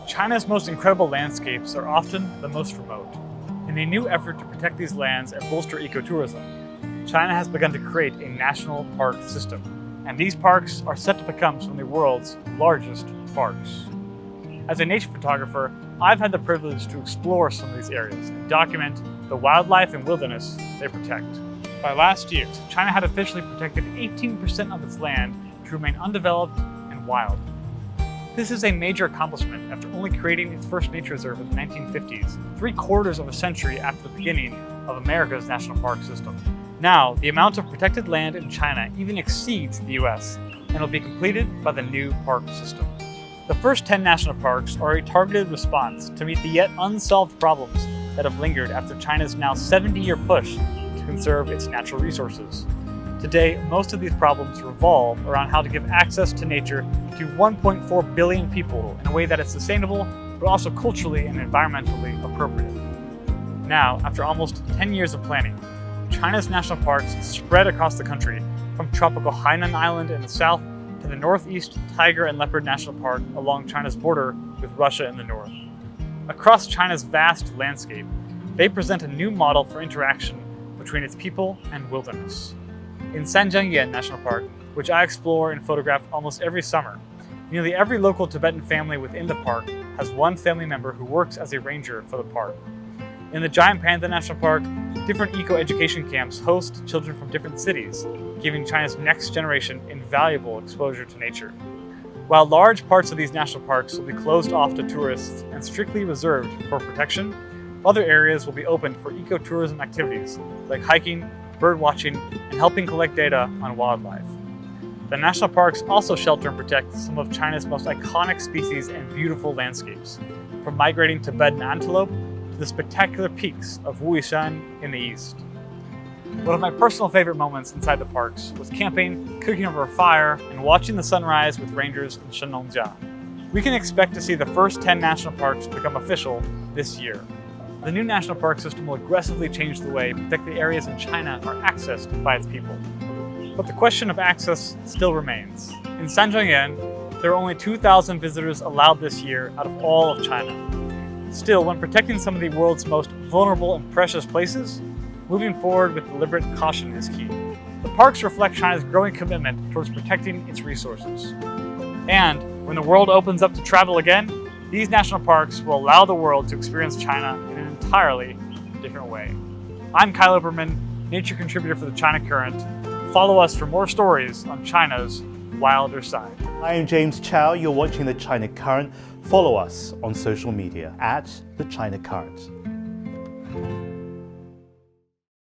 China's most incredible landscapes are often the most remote. In a new effort to protect these lands and bolster ecotourism, China has begun to create a national park system, and these parks are set to become some of the world's largest parks. As a nature photographer, I've had the privilege to explore some of these areas and document the wildlife and wilderness they protect. By last year, China had officially protected 18% of its land to remain undeveloped and wild. This is a major accomplishment after only creating its first nature reserve in the 1950s, 3/4 of a century after the beginning of America's national park system. Now, the amount of protected land in China even exceeds the US and will be completed by the new park system. The first 10 national parks are a targeted response to meet the yet unsolved problems that have lingered after China's now 70-year push to conserve its natural resources. Today, most of these problems revolve around how to give access to nature to 1.4 billion people in a way that is sustainable, but also culturally and environmentally appropriate. Now, after almost 10 years of planning, China's national parks spread across the country, from tropical Hainan Island in the south to the northeast Tiger and Leopard National Park along China's border with Russia in the north. Across China's vast landscape, they present a new model for interaction between its people and wilderness. In Sanjiangyan National Park, which I explore and photograph almost every summer, nearly every local Tibetan family within the park has one family member who works as a ranger for the park. In the Giant Panther National Park, different eco-education camps host children from different cities, giving China's next generation invaluable exposure to nature. While large parts of these national parks will be closed off to tourists and strictly reserved for protection, other areas will be opened for ecotourism activities like hiking, bird watching, and helping collect data on wildlife. The national parks also shelter and protect some of China's most iconic species and beautiful landscapes, from migrating Tibetan antelope to the spectacular peaks of Wuishan in the east. One of my personal favorite moments inside the parks was camping, cooking over a fire, and watching the sunrise with rangers in Shenlongjia. We can expect to see the first 10 national parks become official this year. The new national park system will aggressively change the way protected areas in China are accessed by its people. But the question of access still remains. In Sanjiangyan, there are only 2,000 visitors allowed this year out of all of China. Still, when protecting some of the world's most vulnerable and precious places, moving forward with deliberate caution is key. The parks reflect China's growing commitment towards protecting its resources. And when the world opens up to travel again, these national parks will allow the world to experience China in an entirely different way. I'm Kyle Obermann, nature contributor for the China Current. Follow us for more stories on China's wilder side. I am James Chow. You're watching the China Current. Follow us on social media @the China Current.